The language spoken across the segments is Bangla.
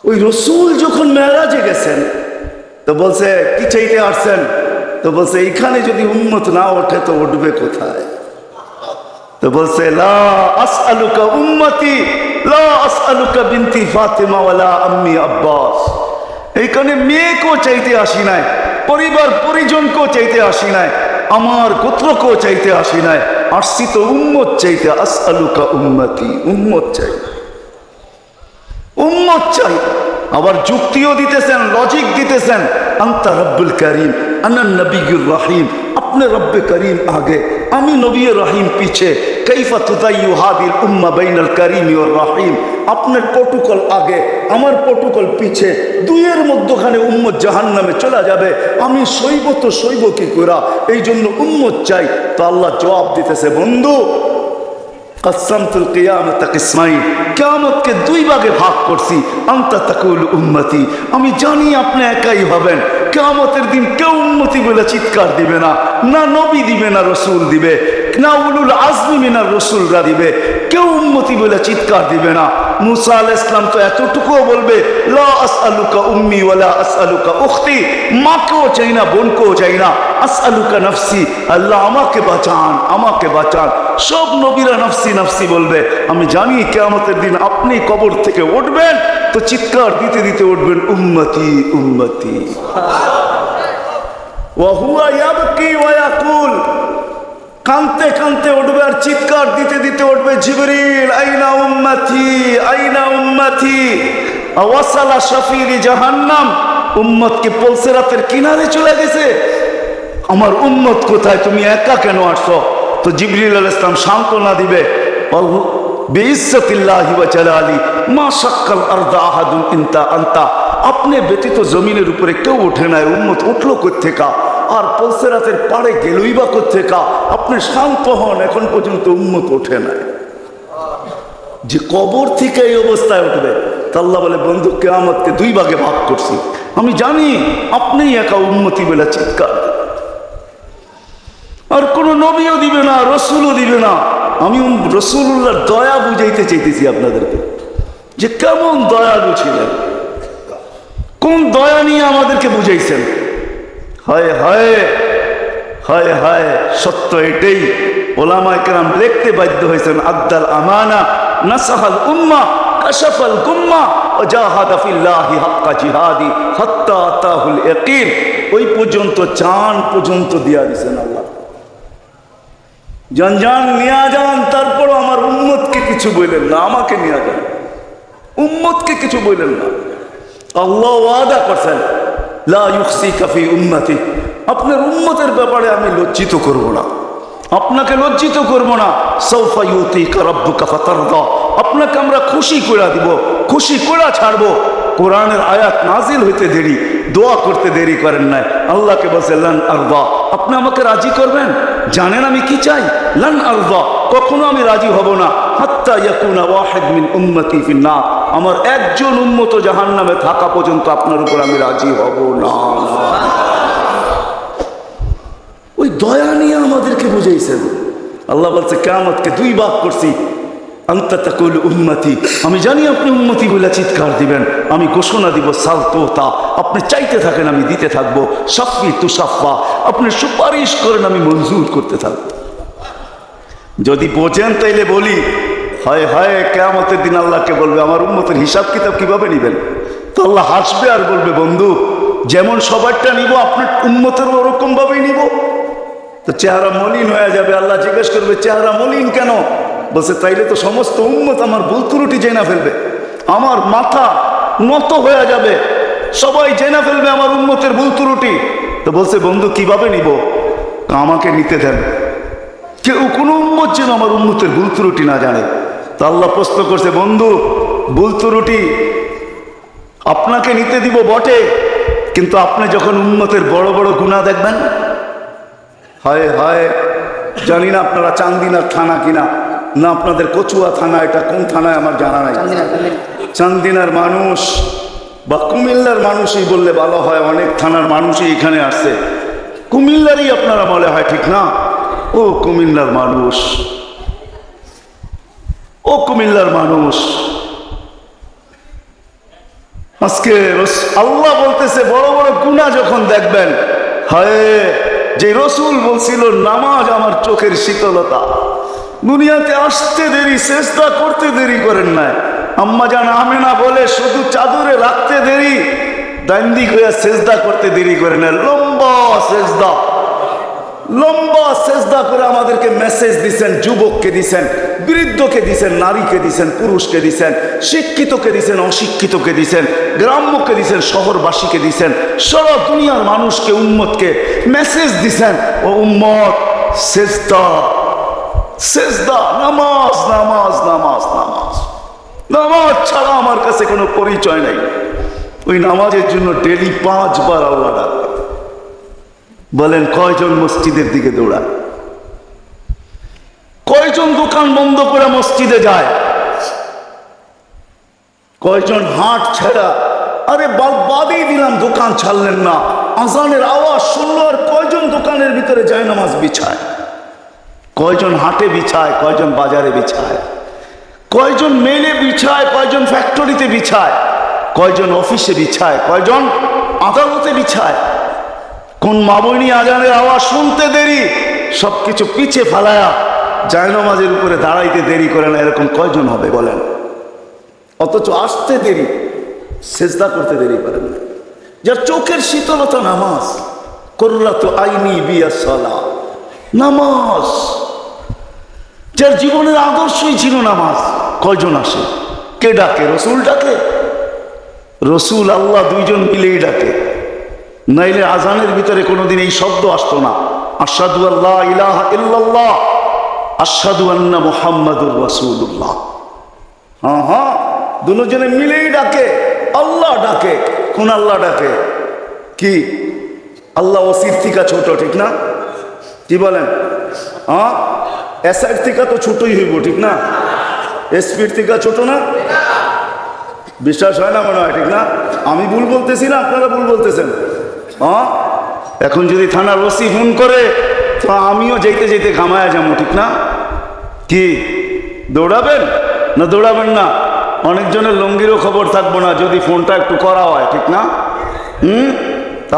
ওই রসুল যখন মেরাজে গেছেন তো বলছে কি চাইতে আসছেন? তো বলছে এইখানে যদি উম্মত না ওঠে তো উঠবে কোথায়? তো বলছে লা আসআলুকা উম্মতি লা আসআলুকা বিনতি ফাতিমা ওয়ালা আম্মি আব্বাস। এইখানে মেয়েকেও চাইতে আসি নাই, পরিবার পরিজনকেও চাইতে আসি নাই, আমার গোত্রকেও চাইতে আসি নাই, আসছি তো উম্মত চাইতে। আসআলুকা উম্মতি, উম্মত চাই, উম্মত চাই। আবার যুক্তিও দিতেছেন, লজিক দিতেছেন। আনতা রব্বুল করিম আনা নবিয়ুর রহিম, আপনি রব্বে করিম আগে, আমি নবী রহিম পিছে। কাইফা তুদাইয়ু হাদিল উম্মা বাইনাল করিম ওয়ার রহিম, আপনার প্রটোকল আগে, আমার প্রটোকল পিছে, দুইয়ের মধ্যখানে উম্মত জাহান্নামে চলে যাবে, আমি সইব তো সইব কি করা? এই জন্য উম্মত চাই। তো আল্লাহ জবাব দিতেছে, বন্ধু কসমতুল কিয়ামত কিসমাইন, কিয়ামতকে দুই ভাগে ভাগ করছি। আনতা তাকুল উম্মতি, আমি জানি আপনি একাই হবেন। কিয়ামতের দিন কেউ উম্মতি বলে চিৎকার দিবে না, না নবী দিবে, না রসুল দিবে, না উলুল আজমি মিনার রসুলরা দিবে, কেউ উম্মতি বলে চিৎকার দিবে না। মুসা আলাইহিস সালাম তো এতটুকুও বলবে লা আসআলুকা উম্মি ওয়ালা আসআলুকা উখতি, মাকেও চাই না, বোনকেও চাই না, আসআলুকা নফসি, আল্লাহ আমাকে বাঁচান, আমাকে বাঁচান। সব নবীরা নফসি নফসি বলবে। আমি জানি কিয়ামতের দিন আপনি কবর থেকে উঠবেন তো চিৎকার দিতে দিতে উঠবেন উম্মতি উম্মতি। ওয়া হুয়া ইয়াবকি ওয়া ইয়াকুল, কানতে কানতে উঠবে আর চিৎকার দিতে দিতে উঠবে জিবরিল আইনা উম্মতি আইনা উম্মতি। ওয়াসালা শাফিরি জাহান্নাম, উম্মতকে পলসেরাতের কিনারে চলে গেছে, আমার উম্মত কোথায়, তুমি একা কেন আসছো? তো জিবরিল আলাইহিস সালাম সান্ত্বনা দিবে, বিইজ্জতিল্লাহি ওয়া জালালি মা শাক্কাল আরদা আহাদুন ইনতা আনতা, আপনি ব্যতীত জমিনের উপরে কেউ ওঠে নাই, উম্মত উঠলো কোত্থেকা? আর পলসেরাতের পাড়ে গেলই বা কোত্থেকা? আপনি শান্ত হন, এখন পর্যন্ত উম্মত ওঠে নাই। যে কবর থেকে এই অবস্থায় উঠবে, তা আল্লাহ বলে বন্ধু কিয়ামতকে দুই ভাগে ভাগ করছি, আমি জানি আপনি একা উম্মতি বলে চিৎকার, আর কোন নবীও দিবে না, রসুলও দিবে না। আমি রসুলুল্লাহর দয়া বুঝাইতে চাইতেছি আপনাদেরকে, যে কেমন দয়ালু ছিলেন, কোন দয়া নিয়ে আমাদেরকে বুঝাইছেন। হায় হায় হায় হায়, সত্য এটাই। ওলামায়ে কেরাম লিখতে বাধ্য হয়েছেন, আদ্দাল আমানা নাসাহাল উম্মাহ কাশাফাল গুম্মাহ ওয়া জাহাদা ফিল্লাহি হাক্কা জিহাদি হাত্তা আতাহুল ইয়াকিন। ওই পর্যন্ত চান পর্যন্ত দিয়া দিয়েছেন আল্লাহ। যান যান নিয়ে যান, তারপরও আমার উম্মতকে কিছু বললেন না, আমাকে নিয়ে যান, উম্মতকে কিছু বললেন না। আল্লাহ ওয়াদা করছেন লা ইউখসিকা ফি উম্মতি, আপনার উম্মতের ব্যাপারে আমি লজ্জিত করব না, আপনাকে লজ্জিত করব না। সাউফা ইউতিকা রাব্বুকা ফাতারদা, আপনাকে আমরা খুশি করে দিব, খুশি করে ছাড়বো। কোরআনের আয়াত নাজিল হইতে দেরি, দোয়া করতে দেরি করেন নাই। আল্লাহকে বলছে লান আরদা, আপনি আমাকে রাজি করবেন? জানেন আমি কি চাই? লান আরদা, কখনো আমি রাজি হব না, হাত্তা ইয়াকুনা ওয়াহিদ মিন উম্মতি ফিন্নার, আমার একজন উম্মত জাহান্নামে থাকা পর্যন্ত আপনার উপর আমি রাজি হব না। ওই দয়া নিয়ে আমাদেরকে বুঝাইছেন। আল্লাহ বলছে কিয়ামতকে দুই ভাগ করছি। আনতা তাকুল উম্মতি, আমি জানি আপনি উম্মতি বলে চিৎকার দিবেন, আমি ঘোষণা দিব সালতোতা, আপনি চাইতে থাকেন আমি দিতে থাকবো। সাফি তুসাফা, আপনি সুপারিশ করেন আমি মঞ্জুর করতে থাকবো। যদি বোঝেন তাইলে বলি, হায় হায় কিয়ামতের দিন আল্লাহকে বলবে আমার উম্মতের হিসাব কিতাব কিভাবে নিবেন? তো আল্লাহ হাসবে আর বলবে বন্ধু যেমন সবারটা নিব আপনার উম্মতের ওরকম ভাবেই নিব। তো চেহারা মলিন হয়ে যাবে। আল্লাহ জিজ্ঞেস করবে চেহারা মলিন কেন? বলছে তাইলে তো সমস্ত উম্মত আমার ভুল ত্রুটি জেনে ফেলবে, আমার মাথা নত হয়ে যাবে, সবাই জেনে ফেলবে আমার উম্মতের ভুল ত্রুটি। তো বলছে বন্ধু কিভাবে নিব? আমাকে নিতে দেন, কেউ কোনো উম্মত যেন আমার উম্মতের ভুল ত্রুটি না জানে। তো আল্লাহ প্রশ্ন করছে বন্ধু ভুল ত্রুটি আপনাকে নিতে দিব বটে, কিন্তু আপনি যখন উম্মতের বড় বড় গুনাহ দেখবেন, হায় হায়, জানি না আপনারা চান্দিনার থানা কিনা, না আপনাদের কচুয়া থানা, এটা কোন থানায় আমার জানা নাই। চান্দিনার মানুষ বা কুমিল্লার মানুষই বললে ভালো হয়, অনেক থানার মানুষই এখানে আসছে, কুমিল্লারই আপনারা বলে হয়, ঠিক না? ও কুমিল্লার মানুষ, ও কুমিল্লার মানুষ, আজকে আল্লাহ বলতেছে বড় বড় গুনাহ যখন দেখবেন, হায় যে রসুল বলছিল নামাজ আমার চোখের শীতলতা, দুনিয়াতে আসতে দেরি, সেজদা করতে দেরি করেন নাই। আম্মা জান আমেনা বলে শুধু চাদরে রাখতে দেরি, ডাইন্দিক হয়ে সেজদা করতে দেরি করে না। লম্বা সেজদা, লম্বা সেজদা করে আমাদেরকে মেসেজ দিছেন। যুবককে দিছেন, বৃদ্ধকে দিছেন, নারীকে দিছেন, পুরুষকে দিছেন, শিক্ষিতকে দিছেন, অশিক্ষিতকে দিছেন, গ্রাম্যকে দিছেন, শহরবাসীকে দিছেন, সারা দুনিয়ার মানুষকে, উম্মতকে মেসেজ দিছেন, ও উম্মত সেজদা, সেজদা, নামাজ, নামাজ, নামাজ, নামাজ। নামাজ ছাড়া আমার কাছে কোনো পরিচয় নাই। ওই নামাজের জন্য ডেলি 5 বার আল্লাহ ডাক। বলেন কয়জন মসজিদের দিকে দৌড়ায়? কয়জন দোকান বন্ধ করে মসজিদে যায়? কয়জন হাট ছেড়া, আরে বাদই দিলাম দোকান ছাড়লেন না, আজানের আওয়াজ শুনলো আর কয়জন দোকানের ভিতরে যায় নামাজ বিছায়? কয়জন হাটে বিছায়, কয়জন বাজারে বিছায়, কয়জন মেলে বিছায়, কয়জন ফ্যাক্টরিতে বিছায়, কয়জন অফিসে বিছায়, কয়জন আদালতে বিছায়? কোন মা বোনি আজানের আওয়াজ শুনতে দেরি, সবকিছু পিছে ফালায়া জায়নামাজের উপরে দাঁড়াইতে দেরি করে না, এরকম কয়জন হবে বলেন? অথচ আসতে দেরি, সেজদা করতে দেরি করেন না। যার চোখের শীতলতা নামাজ, কুররাতু আইনি বিয়াস সালাত, নামাজ। যার জীবনের আদর্শই ছিল নামাজ, কয়জন আসে? কে ডাকে? রসুল ডাকে? রসুল আল্লাহ দুইজন মিলেই ডাকে, নাইলে আজানের ভিতরে কোনোদিন এই শব্দ আসতো না, আশহাদু আল্লা ইলাহা ইল্লাল্লাহ, আশহাদু আন্না মুহাম্মাদুর রাসূলুল্লাহ। হ্যাঁ হ্যাঁ, দুজনে মিলেই ডাকে, আল্লাহ ডাকে। কোন আল্লাহ ডাকে? কি আল্লাহ ওসির থেকে ছোট, ঠিক না? কি বলেন? হ্যাঁ, এসআর থেকে তো ছোটই হইব, ঠিক না? এসপির থেকে ছোট না? বিশ্বাস হয় না মনে হয়, ঠিক না? আমি ভুল বলতেছি না, আপনারা ভুল বলতেছেন। হ্যাঁ, এখন যদি থানার ওসি ফোন করে তো আমিও যেতে যেতে ঘামায়া যাবো, ঠিক না? কি দৌড়াবেন না দৌড়াবেন না? অনেকজনের লঙ্গিরও খবর থাকবো না যদি ফোনটা একটু করা হয়, ঠিক না?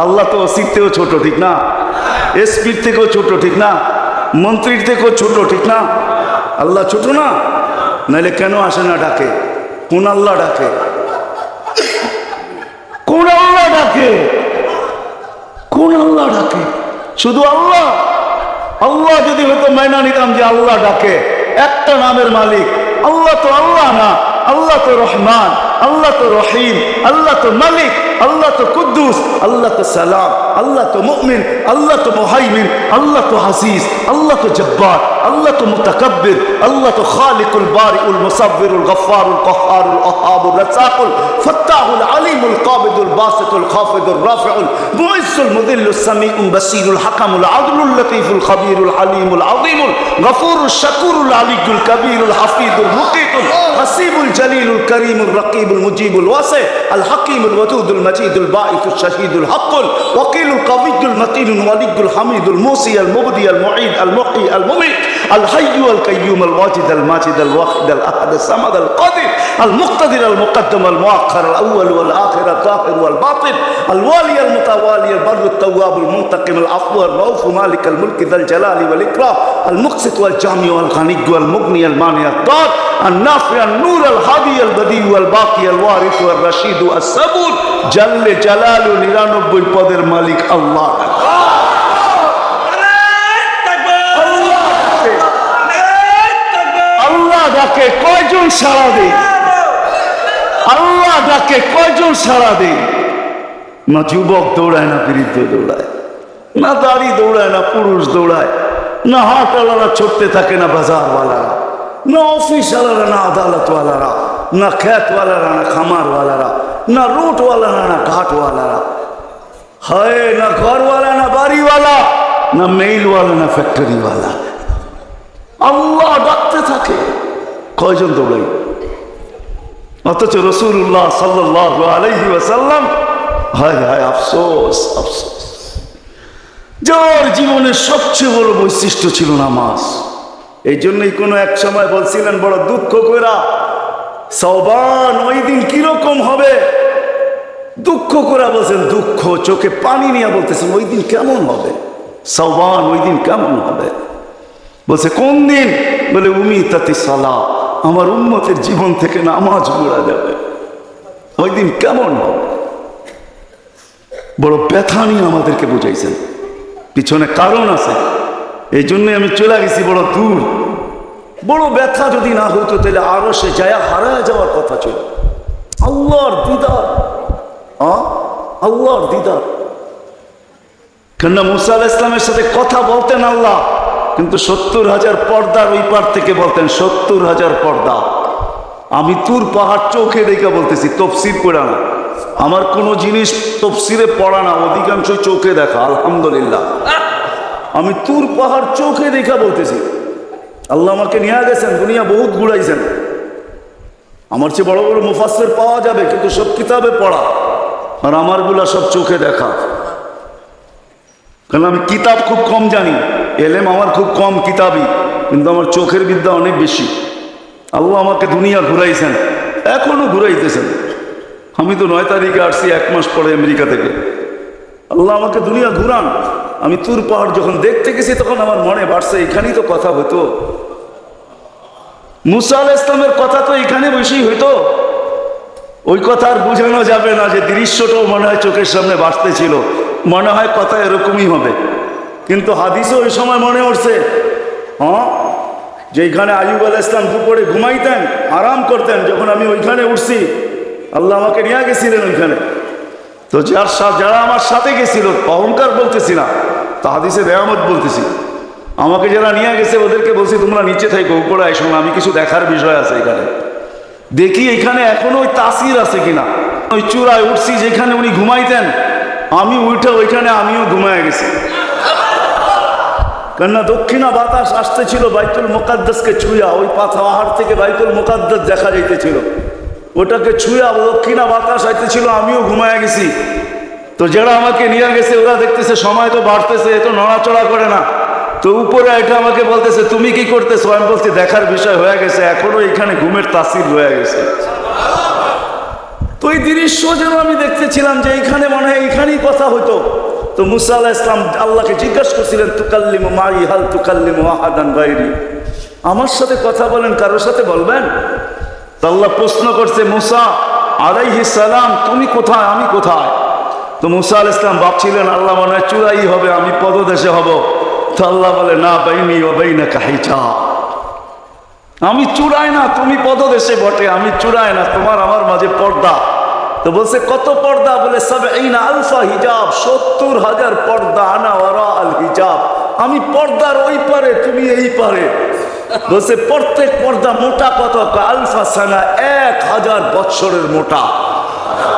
আল্লাহ তো ওসির থেকেও ছোট, ঠিক না? এসপির থেকেও ছোট, ঠিক না? মন্ত্রীর থেকেও ছোট, ঠিক না? আল্লাহ ছোট না? নাইলে কেন আসে না ডাকে? কোন আল্লাহ ডাকে? কোন আল্লাহ ডাকে? কোন আল্লাহ ডাকে? শুধু আল্লাহ। আল্লাহ যদি হয়তো মাইনা নিতাম যে আল্লাহ ডাকে, একটা নামের মালিক আল্লাহ, তো আল্লাহ না, আল্লাহ তো রহমান, আল্লাহ তো রহিম, আল্লাহ তো মালিক, আল্লাহ তো কুদ্দুস, আল্লাহ তো সালাম, আল্লাহ তো মুমিন, আল্লাহ তো মুহাইমিন, আল্লাহ তো হাসিস, আল্লাহ তো জব্বার, আল্লাহ তো মুতাকাব্বির, আল্লাহ তো খালিকুল বারিউল মুসাব্বিরুল গফফারুল কহ্হারুল ওয়াহ্হাবুর রাজ্জাকুল ফাত্তাহুল আলিমুল কাবিদুল বাসিতুল খাফিদুর রাফিউল মুইজ্জুল মুযিল্লুস সামিউল বাসীরুল হাকামুল আদলুল লতীফুল খবীরুল আলিমুল আযীমুল গফুরুশ শাকুরুল আলিয়ুল কবীরুল হাফিজুল মুকিতুল হাসিবুল জলিলুল করিমুল রকিবুল মুজিবুল ওয়াসি আল হাকিমুল ওয়াদুদুল মজিদুল বাঈসুশ শাহীদুল হকুল ওয়াকিলুল কবিয়ুল মতিনুল ওয়ালিয়ুল হামিদুল মুসি আল মুবদি আল মুঈদ আল মুহয়ি আল মুমীত আল হাইয়্যু আল কাইয়্যুম আল ওয়াজিদ আল মাজিদ আল ওয়াহিদ আল আহাদ আল সামাদ আল কাদির আল মুক্তাদির আল মুকদ্দম আল মুআখ্খার আল আউয়াল ওয়াল আখির আল যাহির ওয়াল বাতিন আল ওয়ালি আল মুতাওয়ালি আল বাররু আত তাওয়াব আল মুনতাকিম আল আফু আল রাউফ মালিক আল মুলক যাল জালালি ওয়াল ইকরাম আল মুকসিত ওয়াল জামি ওয়াল গানিয়্য ওয়াল মুগনি আল মানি আত দার النافع النور الهادي البديع والباقي الوارث والرشيد الصبور جل جلاله 99 পদের মালিক আল্লাহ। আল্লাহ ডাকে কয়জন সাড়া দেয়? আল্লাহ ডাকে কয়জন সাড়া দেয়? না যুবক দৌড়ায়, না বৃদ্ধ দৌড়ায়, না দাড়ি দৌড়ায়, না পুরুষ দৌড়ায়, না হাটওয়ালারা ছুটতে থাকে, না বাজারওয়ালারা, না অফিসওয়ালারা, না আদালতওয়ালারা, না খেতওয়ালারা, না খামারওয়ালারা, না রুটওয়ালারা, না ঘাটওয়ালারা, হায় না ঘরওয়ালা, না বাড়িওয়ালা, না মেইলওয়ালা, না ফ্যাক্টরিওয়ালা। আল্লাহ ডাকতে থাকে, কয়জন দৌড়াই? অথচ রাসূলুল্লাহ সাল্লাল্লাহু আলাইহি ওয়াসাল্লাম, হায় হায় আফসোস আফসোস, যার জীবনের সবচেয়ে বড় বৈশিষ্ট্য ছিল নামাজ। এই জন্যই কোনো এক সময় বলছিলেন বড় দুঃখ কইরা, সওবান ওই দিন কিরকম হবে? করে বলছেন দুঃখ, চোখে পানি নিয়ে বলতেছেন ওই দিন কেমন হবে সাওবান, ওই দিন কেমন হবে? বলছে কোন দিন? বলে উমিতাতি সালাহ, আমার উম্মতের জীবন থেকে নামাজ গুড়া যাবে। ওই দিন কেমন হবে? বড় ব্যথা নিয়ে আমাদেরকে বুঝাইছেন। পিছনে কারণ আছে, এই জন্যই আমি চলে গেছি বড় দূর। বড় ব্যথা যদি না হইতো তাহলে আরো সে যায় হারায় যাওয়ার কথা ছিল। আল্লাহর দিদার, আল্লাহর দিদার। কেননা মুসা আলাইহিস সালামের সাথে কথা বলতেন আল্লাহ, কিন্তু 70,000 পর্দার ওই পার থেকে বলতেন 70,000 পর্দা। আমি তুর পাহাড় চোখে দেখে বলতেছি, তফসির পড়া না, আমার কোনো জিনিস তফসিরে পড়া না, অধিকাংশই চোখে দেখা। আলহামদুলিল্লাহ, আমি তুর পাহাড় চোখে দেখা বলতেছি। আল্লাহ আমাকে নিয়ে গেছেন, দুনিয়া বহুত ঘুরাইছেন। আমার চেয়ে বড় বড় মুফাসসির পাওয়া যাবে, কিন্তু সব কিতাবে পড়া, আর আমারগুলা সব চোখে দেখা। কারণ আমি কিতাব খুব কম জানি, এলেম আমার খুব কম কিতাবই, কিন্তু আমার চোখের বিদ্যা অনেক বেশি। আল্লাহ আমাকে দুনিয়া ঘুরাইছেন, এখনো ঘুরাইতেছেন। আমি তো 9 তারিখে আসছি, 1 মাস পরে আমেরিকা থেকে। আল্লাহ আমাকে দুনিয়া ঘুরান। আমি তুর পাহাড় যখন দেখতে গেছি তখন আমার মনে বাড়ছে এখানেই তো কথা হতো, মুসা আলাইহিস সালামের কথা তো এখানে বসেই হইতো। ওই কথা আর বোঝানো যাবে না, যে দৃশ্যটাও মনে হয় চোখের সামনে বাসতেছিল, মনে হয় কথা এরকমই হবে। কিন্তু হাদিসও ওই সময় মনে উঠছে, যেখানে আইয়ুব আলাইহিস সালাম দুপুরে ঘুমাইতেন, আরাম করতেন, যখন আমি ওইখানে উঠছি আল্লাহ আমাকে নিয়ে গেছিলেন ওইখানে। তো যারা আমার সাথে গেছিল, অহংকার বলতেছি না, তা হাদিসে নেয়ামত বলতেছি, আমাকে যারা নিয়ে গেছে ওদেরকে বলছি তোমরা নিচে থাকো, উপরে আইসো না, আমি কিছু দেখার বিষয় আছে এখানে। দেখি এখানে এখনো ওই তাসির আছে কিনা। ওই চূড়ায় উঠছি যেখানে উনি ঘুমাইতেন, আমি উঠে ওইখানে আমিও ঘুমায় গেছি। কেননা দক্ষিণা বাতাস আসতেছিল বাইতুল মুকাদ্দাসকে ছুঁয়া, ওই পাহাড় থেকে বাইতুল মুকাদ্দাস দেখা যাইতেছিল, ওটাকে ছুঁয়া দক্ষিণা বাতাস আইতেছিল, আমিও ঘুমায় গেছি। তো যারা আমাকে নিয়ে গেছে ওরা দেখতেছে সময় তো বাড়তেছে, এ তো নড়াচড়া করে না, তো উপরে এটা আমাকে বলতেছে তুমি কি করতেছো? আমি বলছি দেখার বিষয় হয়ে গেছে, এখনো এখানে ঘুমের তাসির হয়ে গেছে। তো এই দৃশ্য যেন আমি দেখতেছিলাম যে এইখানে মনে হয় এইখানেই কথা হতো। তো মুসা আলাইহিস সালাম আল্লাহকে জিজ্ঞাসা করছিলেন তুকাল্লিমু মাই হাল তুকাল্লিমু আহাদান গায়রি, আমার সাথে কথা বলেন, কারোর সাথে বলবেন? তো আল্লাহ প্রশ্ন করছে মুসা আলাইহিস সালাম তুমি কোথায়, আমি কোথায়? তো মুসা আলাইহিস সালাম ভাবছিলেন আল্লাহ মনে হয় চূড়াই হবে, আমি পদদেশে হব। তো আল্লাহ বলে না, বাইনি ওয়া বাইনাকা হিজাব, আমি চূড়ায় না, তুমি পদদেশে বটে, আমি চূড়ায় না, তোমার আমার মাঝে পর্দা। তো বলছে কত পর্দা? বলে ৭০ আলফা হিজাব, ৭০,০০০ পর্দা, আনা ওয়ারা আল হিজাব, আমি পর্দার ওই পারে, তুমি এই পারে। বলছে প্রত্যেক পর্দা মোটা কত? আলফা সানা, ১,০০০ বৎসরের মোটা।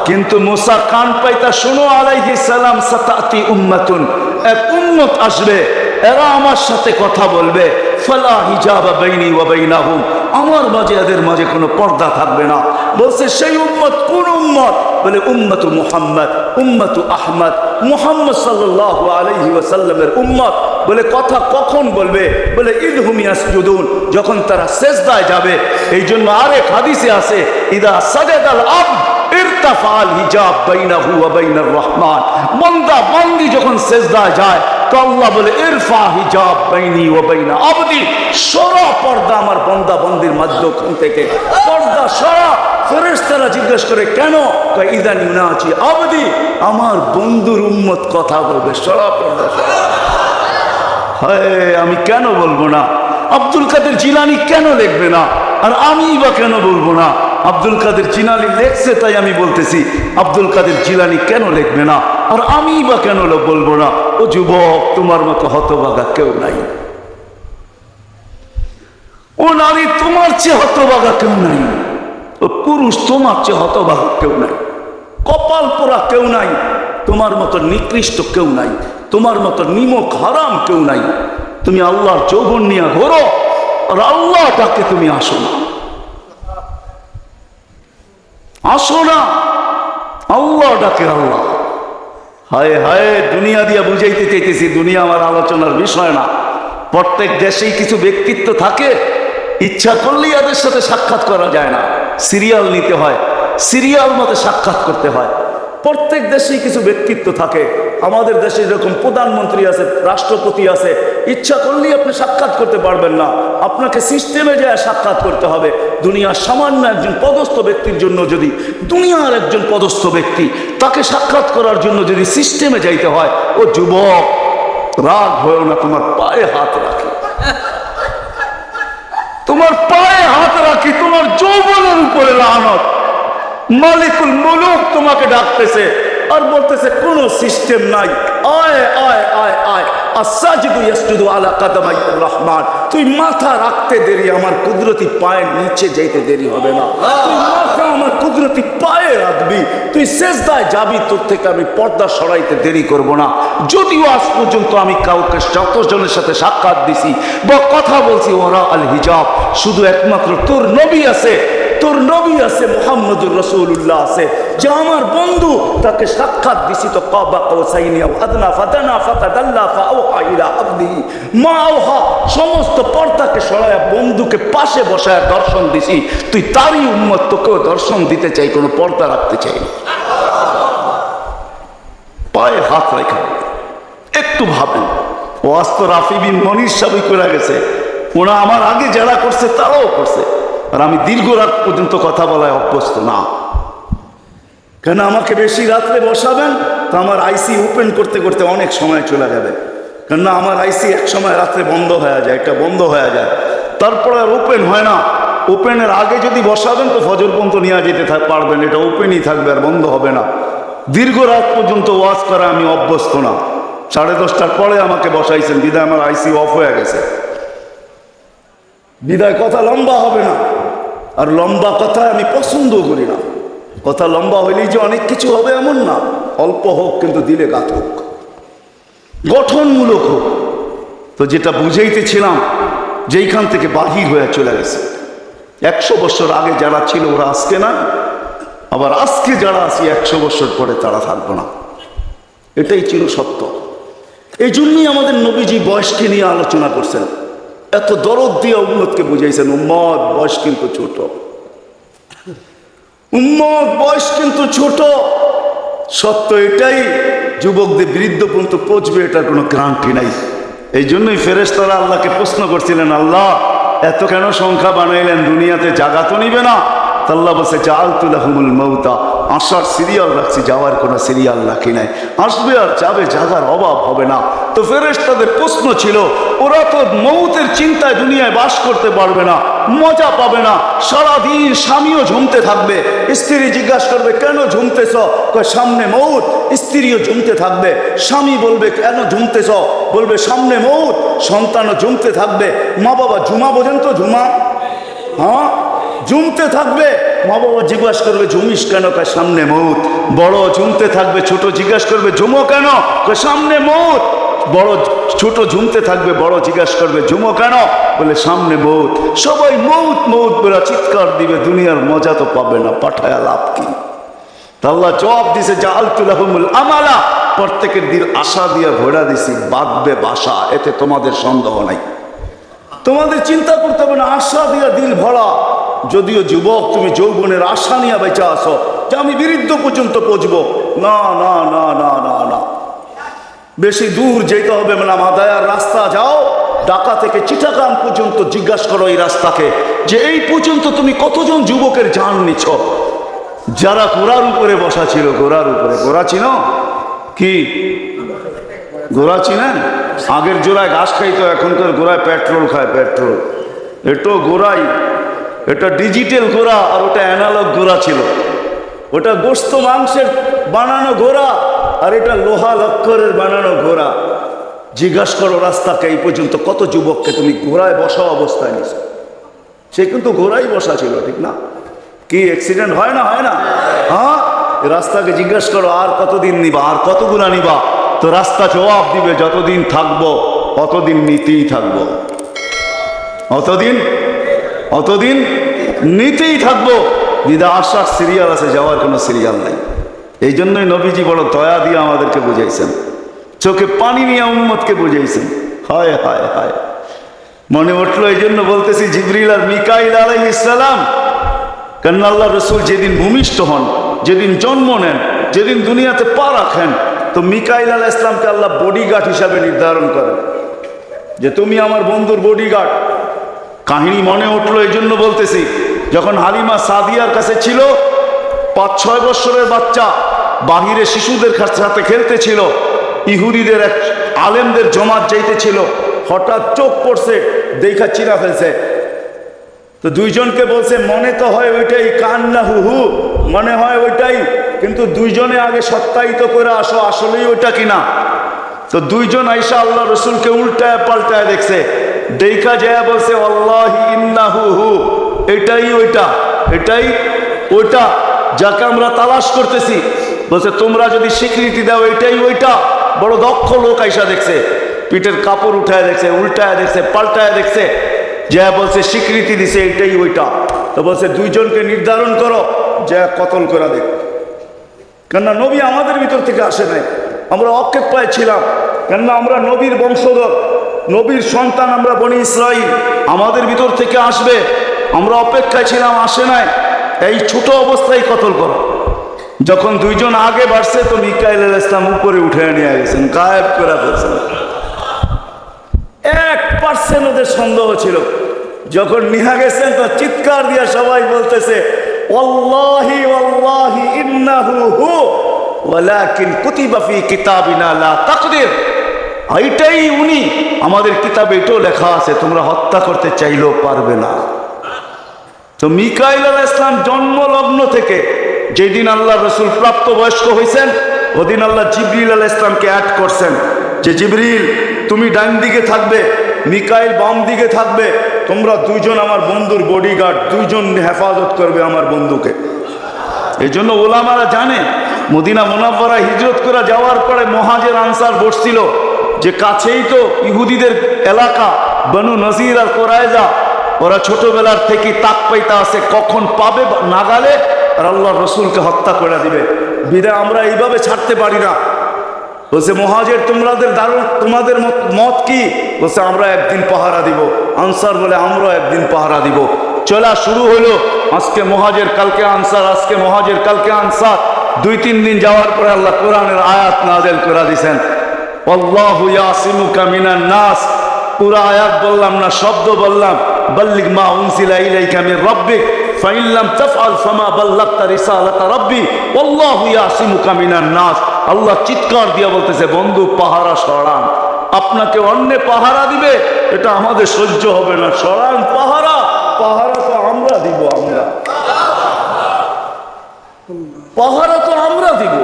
কিন্তু মুসা কান পাইতা শোনো আলাইহিস সালাম, সাতাতি উম্মাতুন, এক উম্মত আসবে, এরা আমার সাথে কথা বলবে, ফালা হিজাবা বাইনি ওয়া বাইনাহুম, আমার মাঝে এদের মাঝে কোনো পর্দা থাকবে না। বলছে সেই উম্মত কোন উম্মত? বলে উম্মতু মুহাম্মদ, উম্মতু আহমদ, মুহাম্মদ সাল্লাল্লাহু আলাইহি ওয়াসাল্লামের উম্মত। বলে কথা কখন বলবে? বলে ইদহুম ইয়াসজুদুন, যখন তারা সেজদায় যাবে। এই জন্য আরেক হাদিসে আছে ইদা সাজাদাল আবদ ইরতাফাল হিজাব বাইনাহু ওয়া বাইনার রহমান, বান্দা বান্দি যখন সেজদায় যায় তো আল্লাহ বলে ইরফা হিজাব বাইনি ওয়া বাইনা আবদি, সরা পর্দা আমার বান্দা বান্দির মাঝখান থেকে, পর্দা সরা। ফেরেশতারা জিজ্ঞেস করে কেন? কয় ইদান ইউনাজি আবদি, আমার বন্ধুর উম্মত কথা বলবে, সরা পর্দা সরা। হায়, আমি কেন বলবো না? আব্দুল কাদের জিলানী কেন লিখবে না? আর আমি বা কেন বলবো না? আব্দুল কাদের জিলানী লেখছে তাই আমি বলতেছি, আব্দুল কাদের জিলানী কেন লিখবে না? আর আমি বা কেন বলবো না? ও যুবক, তোমার মতো হতভাগা কেউ নাই, ও নারী তোমার চেয়ে হতভাগা কেউ নাই, ও পুরুষ তোমার চেয়ে হতভাগা কেউ নাই, কপাল পোড়া কেউ নাই, তোমার মতো নিকৃষ্ট কেউ নাই, তোমার মতো নিমক হারাম কেউ নাই। তুমি আল্লাহর যৌবন নিয়ে ঘোরো, আর আল্লাহ ডাকে তুমি আসো না, আসো না, আল্লাহ ডাকে আল্লাহ। হায় হায়, দুনিয়া দিয়া বুঝাইতে চাইতেছি, দুনিয়া আমার আলোচনার বিষয় না। প্রত্যেক দেশেই কিছু ব্যক্তিত্ব থাকে, ইচ্ছা করলেই এদের সাথে সাক্ষাৎ করা যায় না, সিরিয়াল নিতে হয়, সিরিয়াল মতে সাক্ষাৎ করতে হয়। প্রত্যেক দেশেই কিছু ব্যক্তিত্ব থাকে। আমাদের দেশে যেরকম প্রধানমন্ত্রী আছে, রাষ্ট্রপতি আছে, ইচ্ছা করলেই আপনি সাক্ষাৎ করতে পারবেন না, আপনাকে সিস্টেমে যায় সাক্ষাৎ করতে হবে। দুনিয়ার সামান্য একজন পদস্থ ব্যক্তির জন্য যদি, দুনিয়ার একজন পদস্থ ব্যক্তি, তাকে সাক্ষাৎ করার জন্য যদি সিস্টেমে যাইতে হয়, ও যুবক রাগ হয়েও না, তোমার পায়ে হাত রাখি, তোমার পায়ে হাত রাখি, তোমার যৌবনের উপরে লানত। মালিকুল মুলুক তোমাকে ডাকতেছে আর বলতেছে কোনো সিস্টেম নাই, আয় আয় আয় আয়, আসাজিদু ইয়াসজুদু আলা কাদামাইর রহমান। তুই মাথা রাখতে দেরি, আমার কুদরতি পায়ের নিচে যাইতে দেরি হবে না। তুই মাথা আমার কুদরতি পায়ে রাখবি, তুই সেজদায় যাবি, তোর থেকে আমি পর্দা সরাইতে দেরি করব না। যদিও আজ পর্যন্ত আমি কাউকে যতজনের সাথে সাক্ষাৎ দিছি বা কথা বলছি ওরা আল হিজাব, শুধু একমাত্র তোর নবী আছে, তোর নবী আছে, মুহাম্মদুর রাসূলুল্লাহ আছে, যে আমার বন্ধু, তাকে সাক্ষাৎ দিছি তো কাবা কাউসাইনি আও আদনা ফাদানা ফাতাদাল্লা ফাআওহা ইলা আবদিহি মা আওহা, সমস্ত পর্দাকে সরায়া বন্ধুকে পাশে বসায় দর্শন দিছি। তুই তারই উম্মত, তোকেও দর্শন দিতে চাই, কোনো পর্দা রাখতে চাই না। পায়ে হাত রাখা, একটু ভাবেন। ও আস্ত রাফি বিন মনির সাবই করে গেছে, ওরা আমার আগে যারা করছে তারাও করছে, আর আমি দীর্ঘ রাত পর্যন্ত কথা বলায় অভ্যস্ত না। কেন আমাকে বেশি রাত্রে বসাবেন তো আমার আইসি ওপেন করতে করতে অনেক সময় চলে যাবে। কেননা আমার আইসি এক সময় রাত্রে বন্ধ হয়ে যায়, এটা বন্ধ হয়ে যায়, তারপরে আর ওপেন হয় না। ওপেনের আগে যদি বসাবেন তো ফজর পর্যন্ত নিয়ে যেতে পারবেন, এটা ওপেনই থাকবে আর বন্ধ হবে না। দীর্ঘ রাত পর্যন্ত ওয়াজ করা আমি অভ্যস্ত না। 10:30টার পরে আমাকে বসাইছেন, বিদায় আমার আইসি অফ হয়ে গেছে, বিদায় কথা লম্বা হবে না। আর লম্বা কথা আমি পছন্দও করি না। কথা লম্বা হইলেই যে অনেক কিছু হবে এমন না, অল্প হোক কিন্তু দিলে গাত হোক, গঠনমূলক হোক। তো যেটা বুঝাইতেছিলাম, যেইখান থেকে বাহির হয়ে চলে গেছে, 100 বছর আগে যারা ছিল ওরা আজকে না, আবার আজকে যারা আছি 100 বছর পরে তারা থাকবো না, এটাই ছিল সত্য। এই জন্যই আমাদের নবীজি বয়সকে নিয়ে আলোচনা করছেন, এত দরদ দিয়ে উম্মতকে বুঝাইছেন, উম্মত বয়স কিন্তু ছোট, উম্মত বয়স কিন্তু ছোট। সত্য এটাই, যুবকদের বৃদ্ধ পর্যন্ত পৌঁছবে এটার কোনো গ্যারান্টি নাই। এই জন্যই ফেরেশতারা আল্লাহকে প্রশ্ন করছিলেন, আল্লাহ এত কেন সংখ্যা বানাইলেন, দুনিয়াতে জায়গা তো নিবে না? আল্লাহ বলছে জাআলতু লাহুমুল মাউতা, আসার সিরিয়াল রাখছি, যাওয়ার কোনো সিরিয়াল রাখি নাই। আসবে আর যাবে, জায়গার অভাব হবে না। তো ফেরেশতাদের প্রশ্ন ছিল, ওরা তো মৌতের চিন্তায় দুনিয়ায় বাস করতে পারবে না, মজা পাবে না, সারাদিন স্বামীও ঝুমতে থাকবে, স্ত্রী জিজ্ঞাসা করবে কেন ঝুমতেছ, সামনে মৌত, স্ত্রীও ঝুমতে থাকবে, স্বামী বলবে কেন ঝুমতেছ, বলবে সামনে মৌত, সন্তানও ঝুমতে থাকবে। মা বাবা ঝুমা বোঝেন তো, ঝুমা, হ্যাঁ ঝুমতে থাকবে, মা বাবা জিজ্ঞাসা করবে ঝুমিস কেন, সামনে মৌত। বড় ঝুমতে থাকবে, ছোট জিজ্ঞাসা করবে ঝুমো কেন, সামনে মৌত। বড় ছোট ঝুমতে থাকবে, বড় জিজ্ঞাসা করবে ঝুমো কেন, বলে সামনে মৌত। সবাই মৌত মৌত বলে চিৎকার দিবে, দুনিয়ার মজা তো পাবে না, পাঠায়া লাভ কি? আল্লাহ জবাব দিছে জাআলতু লাহুমুল আমালা, প্রত্যেকের দিল আশা দিয়া ভরা দিছি, বাঁধবে বাসা, এতে তোমাদের সন্দেহ নাই, তোমাদের চিন্তা করতে হবে না, আশা দিয়া দিল ভরা। যদিও যুবক তুমি যৌবনের আশা নিয়ে বেঁচে আসো যে আমি বৃদ্ধ পর্যন্ত পৌঁছবো, না না না না না না, বেশি দূর যেতে হবে না। মাদায়ার রাস্তা যাও, ঢাকা থেকে চিটাগাং পর্যন্ত জিজ্ঞাসা করো এই রাস্তাকে, যে এই পর্যন্ত তুমি কতজন যুবকের জান নিছ, যারা ঘোড়ার উপরে বসা ছিল, ঘোড়ার উপরে। ঘোড়া চিনো কি? ঘোড়া চিনেন? আগের জোড়ায় ঘাস খাইতো, এখনকার ঘোড়ায় পেট্রোল খায়, পেট্রোল। এটাও ঘোড়াই, এটা ডিজিটাল ঘোড়া, আর ওটা অ্যানালগ ঘোড়া ছিল। ওটা গোস্ত মাংসের বানানো ঘোড়া, আর এটা লোহা লক্করের বানানো ঘোড়া। জিজ্ঞাসা করো রাস্তাকে এই পর্যন্ত কত যুবককে তুমি ঘোড়ায় বসা অবস্থায় নিছ। সে কিন্তু ঘোড়াই বসা ছিল, ঠিক না? কি অ্যাক্সিডেন্ট হয় না, হয় না? হ্যাঁ, রাস্তাকে জিজ্ঞাসা করো আর কতদিন নিবা, আর কতগুলা নিবা, তো রাস্তা জবাব দিবে যতদিন থাকবো অতদিন নিতেই থাকবো, অতদিন নিতেই থাকবো। দিদা আসার সিরিয়াল আছে, যাওয়ার কোনো সিরিয়াল নাই। এই জন্যই নবীজি বড় দয়া দিয়ে আমাদেরকে বুঝাইছেন, চোখে পানি নিয়ে উম্মতকে বুঝাইছেন। হায় হায় হায়, মনে উঠলো, এই জন্য বলতেছি জিবরিল আর মিকাইল আলাইহিস সালাম, কারণ আল্লাহ রসুল যেদিন ভূমিষ্ঠ হন, যেদিন জন্ম নেন, যেদিন দুনিয়াতে পা রাখেন, তো মিকাইল আলাইহিস সালামকে আল্লাহ বডিগার্ড হিসাবে নির্ধারণ করেন যে তুমি আমার বন্ধুর বডিগার্ড। কাহিনী মনে উঠলো, এই জন্য বলতেছি, যখন হালিমা সাদিয়ার কাছে ছিল, 5-6 বছরের বাচ্চা বাহিরে শিশুদের সাথে খেলতেছিল, ইহুদিদের এক আলেমদের জমাত যাইতেছিল, হঠাৎ চোখ পড়ছে, দেখা চিরা ফেলছে। তো দুইজনকে বলছে মনে তো হয় ওইটাই, কান্না হুহু মনে হয় ওইটাই, কিন্তু দুইজনে আগে সত্যায়িত করে আসো আসলেই ওইটা কিনা। তো দুইজন আইসা আল্লাহ রসুলকে উল্টায় পাল্টায় দেখছে, দেখা যায় বলছে আল্লাহি ইন্নাহু হু, এটাই ওইটা, এটাই ওইটা যাকে আমরা তালাশ করতেছি। বলছে তোমরা যদি স্বীকৃতি দাও এটাই ওইটা। বড় দক্ষ লোক আইসা দেখছে, পিঠের কাপড় উঠায় দেখছে, উল্টায় দেখছে, পাল্টায় দেখছে, যা বলছে স্বীকৃতি দিছে এটাই ওইটা। তো বলছে দুইজনকে নির্ধারণ করো, যা কতল করে দেখ। কেননা নবী আমাদের ভিতর থেকে আসে নাই, আমরা অক্ষেপায় ছিলাম, কেননা আমরা নবীর বংশধর, নবীর সন্তান, আমরা বনি ইসরাইল, আমাদের ভিতর থেকে আসবে, আমরা অপেক্ষায় ছিলাম, আসে নাই। এই ছোট অবস্থায় কতল করো। যখন দুইজন আগে বাড়ছে, তো মিকাইল আলাইহিস সালাম উপরে উঠে নিয়ে গেছেন, গায়েব করে ফেলছেন। 1% ওদের সন্দেহ ছিল। যখন নিয়ে গেছেন তো চিৎকার দিয়ে সবাই বলতেছে ওয়াল্লাহি ওয়াল্লাহি ইন্নাহু হু ওয়ালাকিন কুতিবা ফি কিতাবিনা লা তাকদির, এইটাই উনি, আমাদের কিতাবে এটাও লেখা আছে, তোমরা হত্যা করতে চাইলেও পারবে না। তো মিকাইল আলাইহিস সালাম জন্মলগ্ন থেকে যেদিন আল্লাহ রসুল প্রাপ্তবয়স্ক হয়েছেন, ওদিন আল্লাহ জিবরিল আলাইহিস সালামকে অ্যাড করছেন যে জিবরিল তুমি ডান দিকে থাকবে, মিকাইল বাম দিকে থাকবে, তোমরা দুইজন আমার বন্ধুর বডিগার্ড, দুইজন হেফাজত করবে আমার বন্ধুকে। এই জন্য ওলামারা জানে, মদিনা মুনাওয়ারা হিজরত করে যাওয়ার পরে মুহাজির আনসার বসছিল যে কাছেই তো ইহুদিদের এলাকা, বনু নজির আর কোরাইজা, ওরা ছোটবেলার থেকে তাক পাইতা আছে কখন পাবে নাগালে আর আল্লাহ রসুলকে হত্যা করে দিবে। বিদায় আমরা এইভাবে ছাড়তে পারি না। বলছে মুহাজির তোমাদের মত কি? বলছে আমরা একদিন পাহারা দিব। আনসার বলে আমরা একদিন পাহারা দিব। চলা শুরু হলো, আজকে মুহাজির কালকে আনসার, আজকে মুহাজির কালকে আনসার। 2-3 দিন যাওয়ার পরে আল্লাহ কোরআনের আয়াত নাযিল করে দিয়েছেন, আল্লাহু ইয়াসিমুকা মিনান নাস। পুরা আয়াত বললাম না, শব্দ বললাম, বাল্লিগ মা উনজিলা ইলাইকা মির রাব্বিক ফাইন লাম তাফআল ফামা বাল্লাগতা রিসালাতা রাব্বি আল্লাহু ইয়াসিমুকা মিনান নাস। আল্লাহ চিৎকার দিয়ে বলতেছে বন্ধু পাহারা সরান, আপনাকে অন্য পাহারা দিবে, এটা আমাদের সহ্য হবে না, সরান পাহারা। পাহারা তো আমরা দিব, আমরা পাহারা তো আমরা দিব।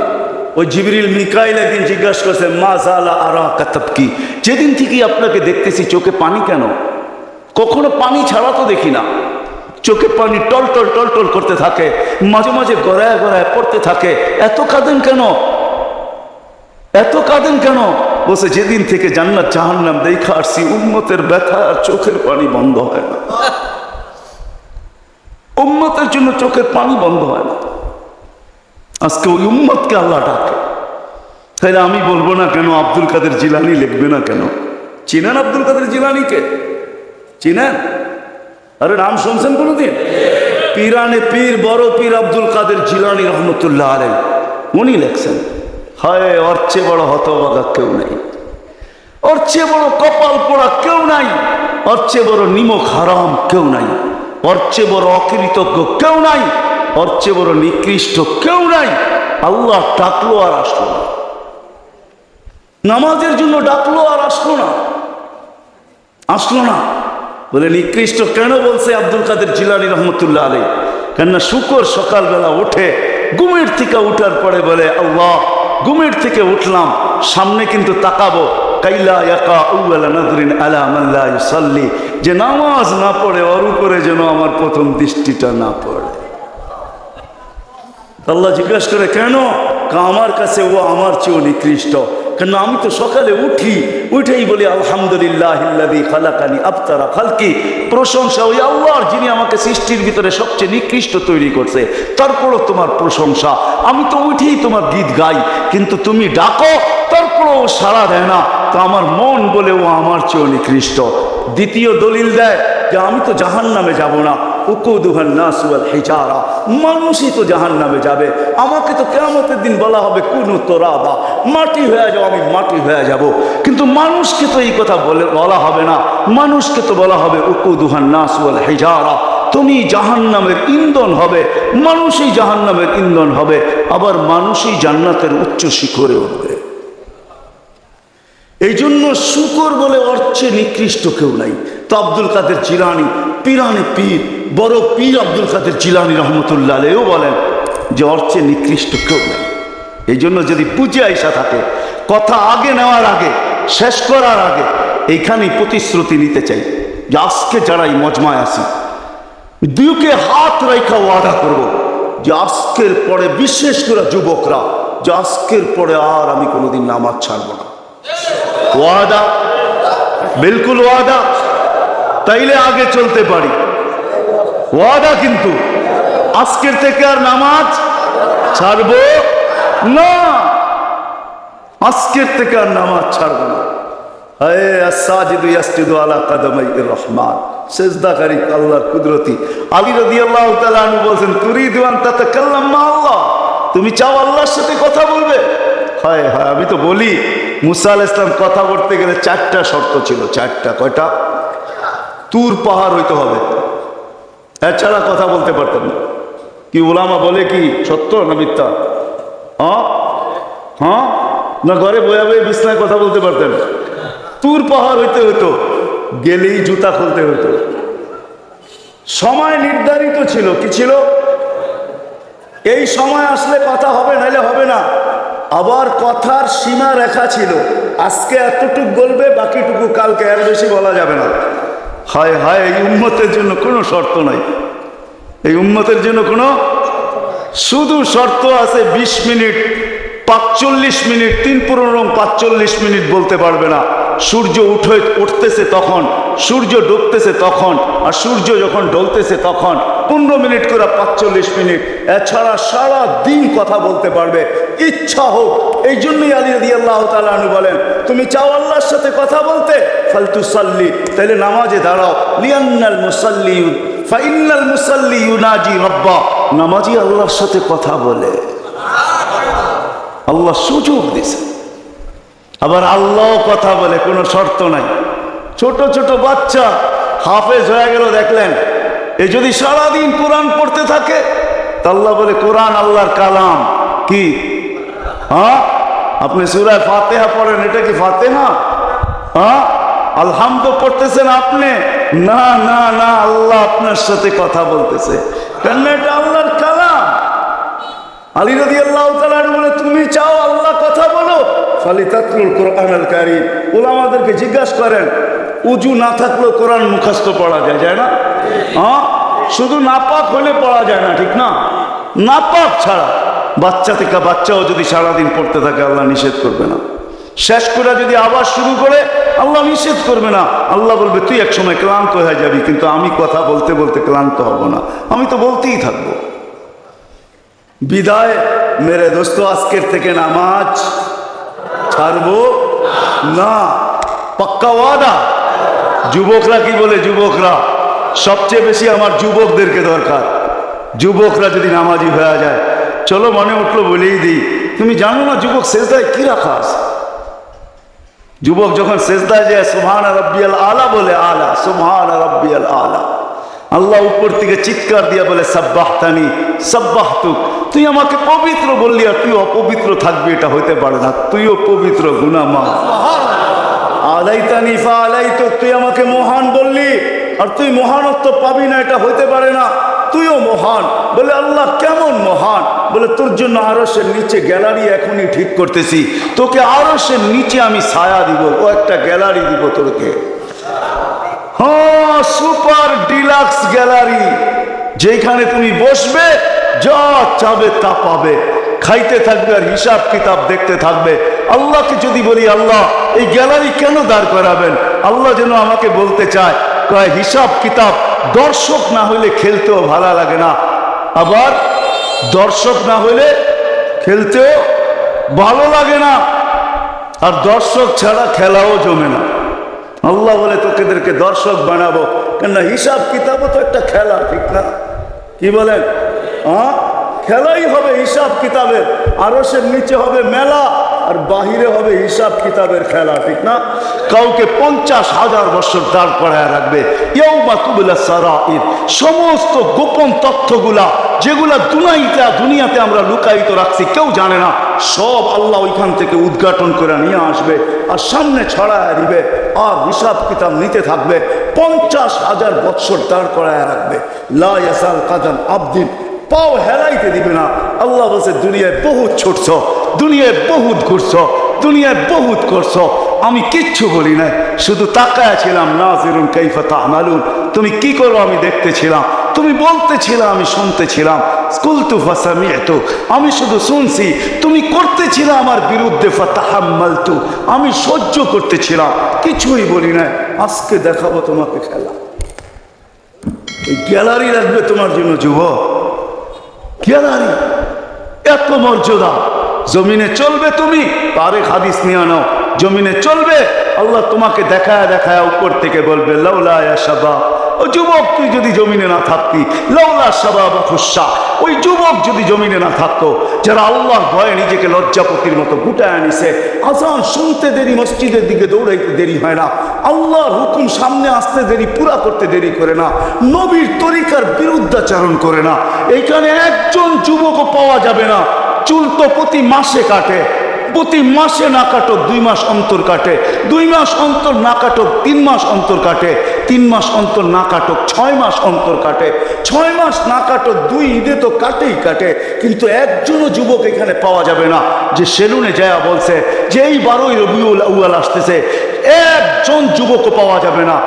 ওই জিবরিল মিকাইল একদিন জিজ্ঞাসা করছে মা জালা আরাকা তাবকি, যেদিন থেকে আপনাকে দেখতেছি চোখে পানি কেন? কখনো পানি ছাড়া তো দেখি না, চোখে পানি টলটল টলটল করতে থাকে, মাঝে মাঝে গড়ায় গড়ায় পড়তে থাকে, এত কাঁদেন কেন? এত কাঁদেন কেন? বলছে যেদিন থেকে জান্নাত জাহান্নাম দেখা আসছি, উম্মতের ব্যথা আর চোখের পানি বন্ধ হয় না, উম্মতের জন্য চোখের পানি বন্ধ হয় না। আজকে ওই উম্মতকে আল্লাহ ডাকে। তাহলে আমি বলবো না কেন আব্দুল কাদের জিলানী লিখবে না কেন? চিনেন আব্দুল কাদের জিলানীকে? চিনেন? আরে নাম শুনছেন কোনোদিন? পীরানে পীর বড় পীর আব্দুল কাদের জিলানী রহমতুল্লাহ আলাইহি, উনি লেখছেন, হায় ওর চেয়ে বড় হতভাগা কেউ নাই, ওর চেয়ে বড় কপাল পোড়া কেউ নাই, ওর চেয়ে বড় নিমক হারাম কেউ নাই, ওর চেয়ে বড় অকৃতজ্ঞ কেউ নাই, ওর চেয়ে বড় নিকৃষ্ট কেউ নাই। আল্লাহ ডাকলো আর আসলো না, নামাজের জন্য ডাকলো আর আসলো না, আসলো না। বলে নিকৃষ্ট কেন বলছে আব্দুল কাদের জিলানী রহমতুল্লাহ আলাইহি? কেননা শুকর সকালবেলা উঠে, ঘুমের থেকে উঠার পরে বলে আল্লাহ ঘুমের থেকে উঠলাম, সামনে কিন্তু তাকাবো, কাইলা ইয়াকা আউয়ালা নাযরিন আলা মান লা ইউসাল্লি, যে নামাজ না পড়ে ওর উপরে যেন আমার প্রথম দৃষ্টিটা না পড়ে। আল্লাহ জিজ্ঞাসা করে কেন? আমার কাছে ও আমার চেয়েও নিকৃষ্ট। কেন? আমি তো সকালে উঠি, উঠেই বলি আলহামদুলিল্লাহিল্লাযী খালাকানি আবতারা খালকি, প্রশংসা ওই আল্লাহর যিনি আমাকে সৃষ্টির ভিতরে সবচেয়ে নিকৃষ্ট তৈরি করছে, তারপরও তোমার প্রশংসা। আমি তো উঠেই তোমার গীত গাই, কিন্তু তুমি ডাকো তারপরও সাড়া দেয় না, তো আমার মন বলে ও আমার চেয়েও নিকৃষ্ট। দ্বিতীয় দলিল দেয় যে আমি তো জাহান্নামে যাব না, ও উকুদুহান নাস ওয়াল হিজারা, মানুষই তো জাহান্নামে যাবে। আমাকে তো কিয়ামতের দিন বলা হবে কুনু তুরাবা, মাটি হয়ে যাও, আমি মাটি হয়ে যাব। কিন্তু মানুষকে তো এই কথা বলা হবে না। মানুষকে তো বলা হবে উকুদুহান নাস ওয়াল হিজারা, তুমি জাহান্নামের ইন্ধন হবে, মানুষই জাহান্নামের ইন্ধন হবে, আবার মানুষই জান্নাতের উচ্চ শিখরে উঠবে। এই জন্য শুকর বলে অর্থে নিকৃষ্ট কেউ নাই। তো আব্দুল কাদের জিলানী, পীরানে পীর, বড় পীর আব্দুল কাদের জিলানী রহমতুল্লাহ আলাইহিও বলেন যে অর্থে নিকৃষ্ট কেউ নাই। এই জন্য যদি বুঝে আইসা থাকে, কথা আগে নেওয়ার আগে, শেষ করার আগে এইখানেই প্রতিশ্রুতি নিতে চাই যে আজকে যারাই মজমায় আসি, দুইকে হাত রেখা ওয়াদা করব যে আজকের পরে, বিশেষ করে যুবকরা, যে আজকের পরে আর আমি কোনোদিন নামাজ ছাড়ব না। ওয়াদা, বিলকুল ওয়াদা, তাইলে আগে চলতে পারি। ওয়াদা কিন্তু আজকের থেকে আর নামাজ ছাড়ব না, আজকের থেকে আর নামাজ ছাড়ব না। আস-সাজিদু ইয়াসজুদু আলা কাদামাইর রহমান, সিজদাকারী আল্লাহর কুদরতি। আলী রাদিয়াল্লাহু তাআলা আনহু বলেন, তুরিদু আন তাতাকাল্লাম মা আল্লাহ, তুমি চাও আল্লাহর সাথে কথা বলবে? হায় হায়, আমি তো বলি মুসা আলাইহিস সালাম কথা বলতে গেলে 4টা শর্ত ছিল। 4টা, কয়টা? তুর পাহাড় হইতে হবে, এছাড়া কথা বলতে পারতেন না। কি উলামা বলে কি সত্য না মিথ্যা? হ্যাঁ হ্যাঁ, না ঘরে বয়ে বয়ে বিছনায় কথা বলতে পারতেন? তুর পাহাড় হইতে হতো, গেলেই জুতা খুলতে হতো। সময় নির্ধারিত ছিল, কি ছিল? এই সময় আসলে কথা হবে, নাইলে হবে না। আবার কথার সীমা রেখা ছিল, আজকে এতটুকু বলবে, বাকিটুকু কালকে, এর বেশি বলা যাবে না। হায় হায়, এই উম্মতের জন্য কোনো শর্ত নাই। এই উম্মতের জন্য কোনো শুধু শর্ত আছে 20 মিনিট, 45 মিনিট, 3-45 মিনিট বলতে পারবে না। সূর্য উঠতেছে তখন, সূর্য ডুবতেছে তখন, আর সূর্য যখন ঢলতেছে তখন 15 মিনিট করে 45 মিনিট। এছাড়া সারা দিন কথা বলতে পারবে, ইচ্ছা হোক। এই জন্যই আলী রাদিয়াল্লাহু তাআলা আনহু বলেন, তুমি চাও আল্লাহর সাথে কথা বলতে, ফালতুসাল্লি, তাহলে নামাজে দাঁড়াও। লিআন্নাল মুসাল্লি ফাইন্নাল মুসাল্লি ইউনাজি রাব্বা, নামাজি আল্লাহর সাথে কথা বলে। আল্লাহ সুযোগ দিছে, আবার আল্লাহ কথা বলে, কোনো শর্ত নাই। ছোট ছোট বাচ্চা হাফেজ হয়ে গেল, দেখলেন? এই যদি সারাদিন কোরআন পড়তে থাকে, তা আল্লাহ বলে কোরআন আল্লাহর কালাম। কি? হ্যাঁ, আপনি সূরা ফাতিহা পড়েন, এটা কি ফাতিহা? হ্যাঁ, আলহামদু পড়তেছেন আপনি? না না না, আল্লাহ আপনার সাথে কথা বলতেছে, কেন? এটা আল্লাহর কালাম। আলী রাদিয়াল্লাহু তাআলা বলে, তুমি চাও আল্লাহ কথা বলো, ফালিতাতলুল কোরআনুল কারীম। উলামাদেরকে জিজ্ঞাসা করেন, উজু না থাকলেও কোরআন মুখস্থ পড়া যায়, যায় না? হ্যাঁ, শুধু নাপাক হলে পড়া যায় না, ঠিক না? নাপাক ছাড়া বাচ্চা থেকে বাচ্চাও যদি সারাদিন পড়তে থাকে, আল্লাহ নিষেধ করবে না। শেষ করে যদি আবার শুরু করে, আল্লাহ নিষেধ করবে না। আল্লাহ বলবে, তুই এক সময় ক্লান্ত হয়ে যাবি, কিন্তু আমি কথা বলতে বলতে ক্লান্ত হব না, আমি তো বলতেই থাকবো। বিদায় মেরে দোস্ত, আজকের থেকে নামাজ ছাড়বো না, পাক্কা ওয়াদা। যুবকরা কি বলে? যুবকরা সবচেয়ে বেশি আমার যুবকদেরকে দরকার। যুবকরা যদি নামাজি হয়ে যায়, চলো মনে উঠলো বলেই দিই, তুমি জানো না যুবক সেজদায় কি রাখা আছে? যুবক যখন সেজদায় যায়, সুবহান রাব্বিয়াল আলা বলে, আলা সুবহান রাব্বিয়াল আলা, আল্লাহ উপর থেকে চিৎকার দিয়া বলে, সাব্বাহতানি সাব্বাহতুক, তুই আমাকে পবিত্র বললি, আর তুই অপবিত্র থাকবি, এটা হইতে পারে না। তুইও পবিত্র, গুনাহ মাফ। আলাইতানি ফাআলাইতুক, তুই আমাকে মহান বললি, আর তুই মহানত্ব পাবি না, এটা হইতে পারে না। তুইও মহান। বলে, আল্লাহ কেমন মহান? বলে, তোর জন্য আরশের নিচে গ্যালারি এখনই ঠিক করতেছি, তোকে আরশের নিচে আমি ছায়া দিব, ও একটা গ্যালারি দিব তোকে। হ্যাঁ, সুপার ডিলাক্স গ্যালারি, যেখানে তুমি বসবে, যা চাবে তা পাবে, খাইতে থাকবে আর হিসাব কিতাব দেখতে থাকবে। আল্লাহকে যদি বলি, আল্লাহ এই গ্যালারি কেন দাঁড় করাবেন? আল্লাহ যেন আমাকে বলতে চায়, কয় হিসাব কিতাব, দর্শক না হইলে খেলতেও ভালো লাগে না, আবার দর্শক না হইলে খেলতেও ভালো লাগে না, আর দর্শক ছাড়া খেলাও জমে না। আল্লাহ বলে, তোকেদেরকে দর্শক বানাবো, কেন হিসাব কিতাবও তো একটা খেলা, ঠিক না? কি বলেন? হ্যাঁ, খেলাই হবে হিসাব কিতাবের। আরশের নিচে হবে মেলা, আর বাহিরে হবে হিসাব কিতাবের খেলা, ঠিক না? কাউকে 50,000 বছর দাঁড় করায় রাখবে। ইয়াউমা তুবলা সারাইর, সমস্ত গোপন তথ্যগুলা যেগুলা দুনিয়াতে আমরা লুকায়িত রাখছি, কেউ জানে না, সব আল্লাহ ওইখান থেকে উদ্ঘাটন করে নিয়ে আসবে আর সামনে ছড়ায় দিবে, আর হিসাব কিতাব নিতে থাকবে। 50,000 বছর দাঁড় করায় রাখবে। লা ইয়াসাল কাদাম আবদিন, পাও হেলাইতে দিবে না। আল্লাহ বলছে দুনিয়ায় বহুত ছুটছ, দুনিয়ায় বহুত ঘুরছ, দুনিয়ায় বহুত করছ, আমি কিচ্ছু বলি নাই, শুধু তাকায় ছিলাম। নাজিরুন কাইফা তা'মালুন, তুমি কি করো আমি দেখতেছিলাম, তুমি বলতেছিলাম আমি শুনতেছিলাম। কুলতু ফাসামি'তু, আমি শুধু শুনছি, তুমি করতেছিলে আমার বিরুদ্ধে। ফাতাহাম্মালতু, আমি সহ্য করতেছিলাম, কিছুই বলি নাই। আজকে দেখাবো তোমাকে খেলা। এই গ্যালারি রাখবে তোমার জন্য যুবক, গ্যালারি, এত মর্যাদা। জমিনে চলবে তুমি, তারিখ হাদিস নিয়ে নাও, জমিনে চলবে, আল্লাহ তোমাকে দেখায় দেখায় উপর থেকে বলবে লাউলা ইয়া শাবাব, ও যুবক তুই যদি জমিনে না থাকতি, লাউলা শাবাব খুশা, ওই যুবক যদি জমিনে না থাকতো, যারা আল্লাহর ভয়ে নিজেকে লজ্জাপতির মতো গুটায় আনিছে, আজান শুনতে দেরি, মসজিদের দিকে দৌড়াইতে দেরি হয় না, আল্লাহর হুকুম সামনে আসতে দেরি, পুরা করতে দেরি করে না, নবীর তরিকার বিরুদ্ধাচারণ করে না, এইখানে একজন যুবকও পাওয়া যাবে না। চুল তো প্রতি মাসে কাটে, প্রতি মাসে না কাটো 2 মাস অন্তর কাটে, 2 মাস অন্তর না কাটো 3 মাস অন্তর কাটে, 3 মাস অন্তর না কাটো 6 মাস অন্তর কাটে, 6 মাস না কাটো 2 ঈদে তো কাটেই কাটে। কিন্তু একজনও যুবক এখানে পাওয়া যাবে না যে সেলুনে যায় বলছে যে এই 12ই রবিউল আউয়াল আসতেছে, একজন যুবকও পাওয়া যাবে না।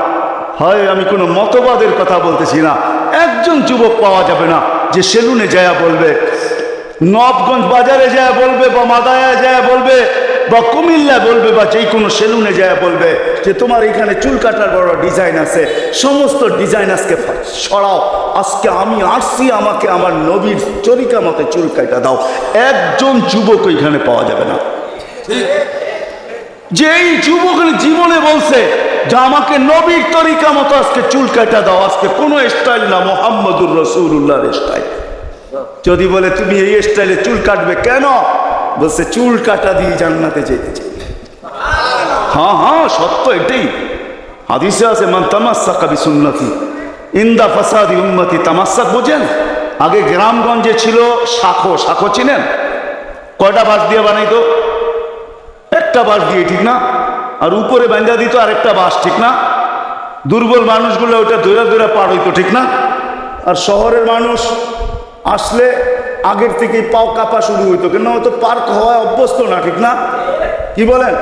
হয় আমি কোনো মতবাদের কথা বলতেছি না, একজন যুবক পাওয়া যাবে না যে সেলুনে যায় বলবে, নবগঞ্জ বাজারে যায় বলবে, বা মাদায়ায় যায় বলবে, বা কুমিল্লা বলবে, বা যে কোনো সেলুনে যায় বলবে যে তোমার এখানে চুল কাটার বড় ডিজাইন আছে, সমস্ত ডিজাইন আজকে সরাও, আজকে আমি আসছি, আমাকে আমার নবীর তরিকা মতে চুল কাটা দাও। একজন যুবক এখানে পাওয়া যাবে না। যেই যুবক জীবনে বলছে যে আমাকে নবীর তরিকা মতো আজকে চুল কাটা দাও, আজকে কোনো স্টাইল না, মুহাম্মদুর রাসূলুল্লাহর স্টাইল। যদি বলে তুমি এই স্টাইলে চুল কাটবে কেন, বলছে চুল কাটা দিয়ে জান্নাতে যেতে চাই। হ্যাঁ হ্যাঁ, সত্য এটাই, হাদিসে আছে মান তামাসসাকা বিসুন্নতি ইনদা ফাসাদি উম্মতি। তামাসসাক বোঝেন? আগে গ্রামগঞ্জে ছিল শাখো, শাখো চিনেন? কয়টা বাঁশ দিয়ে বানাইতো? একটা বাঁশ দিয়ে, ঠিক না? আর উপরে বাঁধা দিত আরেকটা বাঁশ, ঠিক না? দুর্বল মানুষগুলো ওটা ধরে ধরে পার হইতো, ঠিক না? আর শহরের মানুষ আসলে আগের থেকেই পাও কাঁপা শুরু হইতো, কেন হয়তো পার্ক হওয়ায় অভ্যস্ত না, ঠিক না? কি বলেন?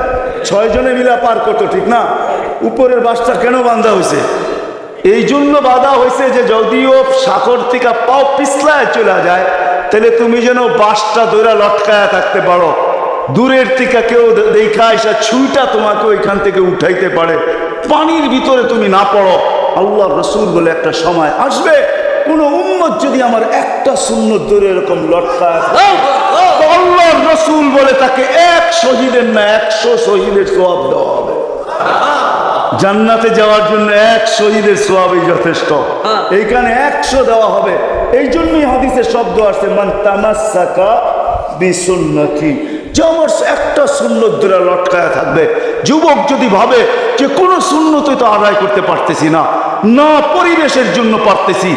6 জনে মিলা পার করতো, ঠিক না? উপরের বাসটা কেন বাঁধা হয়েছে? এই জন্য বাঁধা হয়েছে যে যদিও সাগর থেকে পাও পিছলায় চলে যায়, তাহলে তুমি যেন বাসটা ধরে লটকায় থাকতে পারো, দূরের থেকে কেউ দেখা এসে ছুঁইটা তোমাকে ওইখান থেকে উঠাইতে পারে, পানির ভিতরে তুমি না পড়ো। আল্লাহ রসুল বলে একটা সময় আসবে, কোন উম্মত যদি আমার একটা সুন্নত ধরে এরকম লটকায়, আল্লাহর রসুল বলে তাকে 1 শহীদের না 100 শহীদের সওয়াব দেওয়া হবে। জান্নাতে যাওয়ার জন্য 1 শহীদের সওয়াবই যথেষ্ট, এইখানে 100 দেওয়া হবে। এই জন্যই হাদিসে শব্দ আসছে মান তামাসসাকা বিসুন্নতি, যে আমার একটা সুন্নত ধরে লটকায় থাকবে। যুবক যদি ভাবে যে কোনো সুন্নতই তো আদায় করতে পারতেছি না, না পরিবেশের জন্য পারতেছি,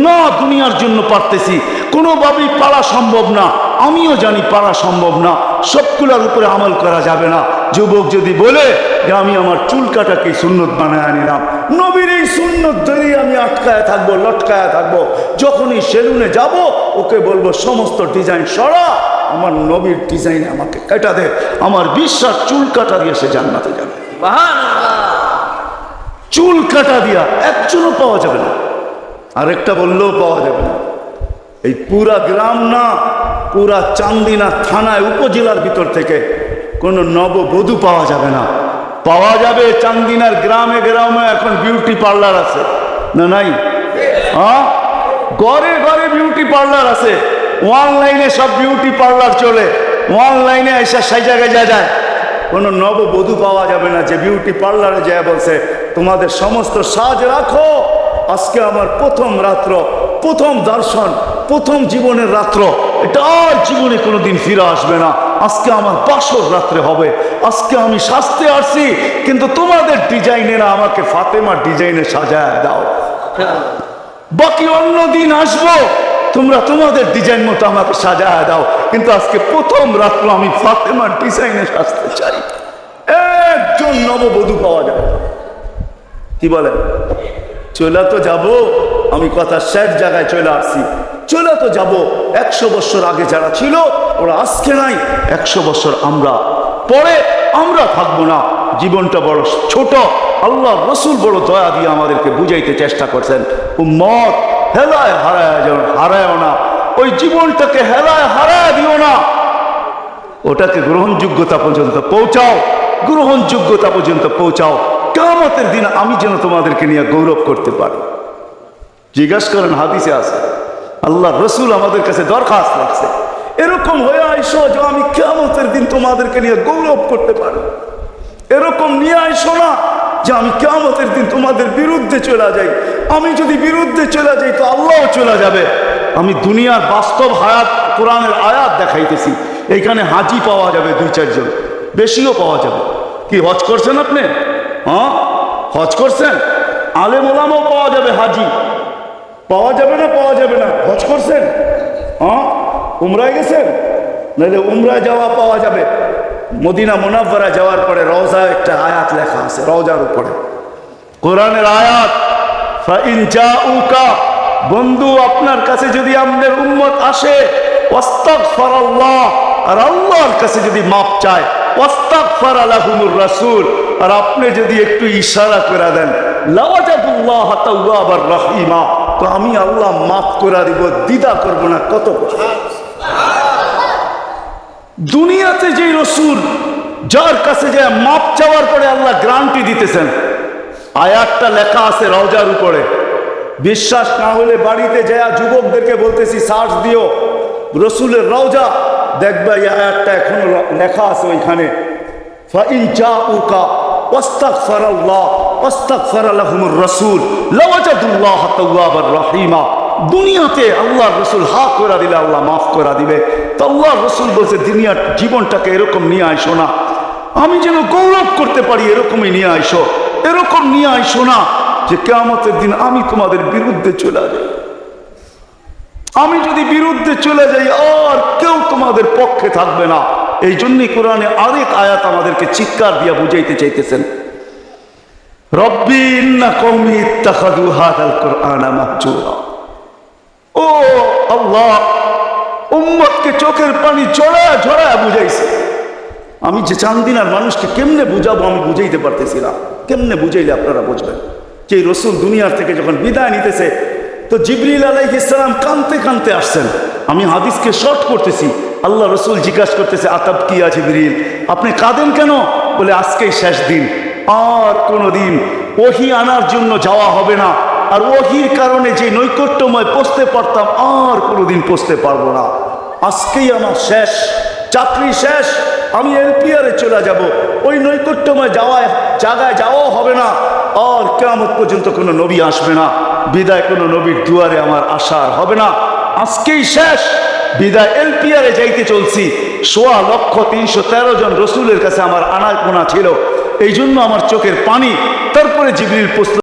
না দুনিয়ার জন্য পারতেছি, কোনোভাবেই পারা সম্ভব না, আমিও জানি পারা সম্ভব না, সবগুলোর উপরে আমল করা যাবে না। যুবক যদি বলে যে আমি আমার চুল কাটাকে সুন্নত বানায় নিলাম, নবীর এই সুন্নত ধরেই আমি আটকায় থাকবো, লটকায় থাকবো, যখনই সেলুনে যাব ওকে বলবো সমস্ত ডিজাইন সরা, আমার নবীর ডিজাইনে আমাকে কাটা দে, আমার বিশ্বাস চুল কাটা দিয়ে সে জান্নাতে যাবে। চুল কাটা দিয়া একজনও পাওয়া যাবে না, আরেকটা বললেও পাওয়া যাবে না। এই পুরা গ্রাম না, পুরা চান্দিনা থানায় উপজেলার ভিতর থেকে কোনো নববধূ পাওয়া যাবে না। পাওয়া যাবে চান্দিনার গ্রামে গ্রামে এখন বিউটি পার্লার আছে না? নাই? হ্যাঁ, ঘরে ঘরে বিউটি পার্লার আছে, অনলাইনে সব বিউটি পার্লার চলে, অনলাইনে এসে সেই জায়গায় যায়। কোনো নববধূ পাওয়া যাবে না যে বিউটি পার্লারে যায় বলছে তোমাদের সমস্ত সাজ রাখো, আজকে আমার প্রথম রাত্র, প্রথম দর্শন, প্রথম জীবনের রাত্র। এটা আর জীবনে কোনোদিন ফিরে আসবে না। আজকে আমার বাসর রাত্রে হবে। আজকে আমি সাজতে আসছি, কিন্তু তোমাদের ডিজাইনে না, আমাকে ফাতেমার ডিজাইনে সাজায় দাও। বাকি অন্য দিন আসবো, তোমরা তোমাদের ডিজাইন মতো আমাকে সাজায় দাও, কিন্তু আজকে প্রথম রাত্র আমি ফাতেমার ডিজাইনে সাজতে চাই। একজন নববধূ পাওয়া যাবে, কি বলেন? চলে তো যাব, আমি কথা শেষ জায়গায় চলে আসছি। চলে তো যাব। 100 বছর আগে যারা ছিল ওরা আজকে নাই, 100 বছর আমরা পরে আমরা থাকবো না। জীবনটা বড় ছোট। আল্লাহ রসুল বড় দয়া দিয়ে আমাদেরকে বুঝাইতে চেষ্টা করছেন, উম্মত হেলায় হারায় না, ওই জীবনটাকে হেলায় হারায় দিও না, ওটাকে গ্রহণযোগ্যতা পর্যন্ত পৌঁছাও, গ্রহণযোগ্যতা পর্যন্ত পৌঁছাও। কিয়ামতের দিন আমি যেন তোমাদেরকে নিয়ে গৌরব করতে পারি। জিজ্ঞাসা করেন, হাদিসে আছে, আল্লাহ রসুল আমাদের কাছে দরখাস্ত রাখছে, এরকম হয়ে আইসো যে আমি কিয়ামতের দিন তোমাদেরকে নিয়ে গৌরব করতে পারি। এরকম নিয়ে আইসো না যে আমি কিয়ামতের দিন তোমাদের বিরুদ্ধে চলে যাই। আমি যদি বিরুদ্ধে চলে যাই তো আল্লাহও চলে যাবে। আমি দুনিয়ার বাস্তব হায়াত, কোরআনের আয়াত দেখাইতেছি। এইখানে হাজি পাওয়া যাবে 2-4 জন, বেশিও পাওয়া যাবে। কি হজ করছেন আপনি? হ্যাঁ, হজ করছেন? আলেম ওলামাও পাওয়া যাবে, হাজি পাওয়া যাবে না? পাওয়া যাবে না? হজ করছেন? হ্যাঁ, উমরায় গেছেন? নাহলে উমরায় যাওয়া পাওয়া যাবে। মদিনা মুনাফফারা যাওয়ার পরে রওজায় একটা আয়াত লেখা আছে, রওজার উপরে কোরআনের আয়াত, ফাইন জাউকা, বন্ধু আপনার কাছে যদি আপনার উম্মত আসে, ওয়াস্তাগফিরাল্লাহ, আর আল্লাহর কাছে যদি মাপ চায়, ওয়াস্তাগফারা লাহুমুর রাসূল, আর আপনি যদি একটু ইশারা করে দেন, লাওয়াজাদুল্লাহ তাওয়াবার রহিমা, তো আমি আল্লাহ মাফ করে দিব, দ্বিধা করব না। কত দুনিয়াতে যে রসুল যার কাছে যায় মাপ চাওয়ার পরে আল্লাহ গ্যারান্টি দিতেছেন, আয়াতটা লেখা আছে রওজার উপরে। বিশ্বাস না হলে বাড়িতে যায় যুবকদেরকে বলতেছি, সার্চ দিও রসুলের রওজা, দেখবা এই আয়াতটা এখনো লেখা আছে ওইখানে। ফাইন জাউকা ওয়াস্তাগফিরাল্লাহ ওয়াস্তাগফারা লাহুমুর রাসূল লাওয়াজাদুল্লাহ তাওয়াবার রহিমা। দুনিয়াতে আল্লাহ রসুল হা করে দিলে আল্লাহ মাফ করে দিবে। তো আল্লাহ রসুল বলছে, দুনিয়ার জীবনটাকে এরকম নিয়ে আইসো না, আমি যেন গৌরব করতে পারি, এরকমই নিয়ে আইসো। এরকম নিয়ে আইসো না যে কিয়ামতের দিন আমি তোমাদের বিরুদ্ধে চলে যাই। আমি যদি বিরুদ্ধে চলে যাই আর কেউ তোমাদের পক্ষে থাকবে না। এই জন্যই কোরআনে আরেক আয়াত আমাদেরকে চিৎকার দিয়া বুঝাইতে চাইতেছেন, রব্বি ইন্না কওমি ইত্তাখাযু হাযাল কুরআনা মাহজুরা। ও আল্লাহ, উম্মতকে চোখের পানি ঝরায় ঝরায় বুঝাইছে। আমি যে চান্দিনার মানুষকে কেমনে বুঝাবো আমি বুঝাইতে পারতেছি না। কেমনে বুঝাইলে আপনারা বুঝবেন? যে রসুল দুনিয়ার থেকে যখন বিদায় নিতেছে, তো জিবরিল আলাইহিস সালাম কাঁদতে কাঁদতে আসছেন। আমি হাদিসকে শর্ট করতেছি। আল্লাহ রসুল জিজ্ঞাসা করতেছে, আতাব কি আছে জিবরিল, আপনি কাঁদেন কেন? বলে আজকেই শেষ দিন, আর কোনোদিন ওহী আনার জন্য যাওয়া হবে না, আর ওহীর কারণে যে নৈকট্যময় পৌঁছতে পারতাম আর কোনোদিন পৌঁছতে পারবো না। আজকেই আমার শেষ, চাকরি শেষ, আমি এলপিআরে চলে যাব। ওই নৈকট্যময় জায়গায় যাওয়াও হবে না, আর কিয়ামত পর্যন্ত কোনো নবী আসবে না। বিদায় কোনো নবীর দুয়ারে আমার আশা হবে না। আজকেই শেষ, বিদায় এলপিআরে যাইতে চলছি। 16,313 জন রসুলের কাছে আমার আনাগোনা ছিল। এই জন্য আমার চোখের পানি। তারপরে জিবরিল প্রশ্ন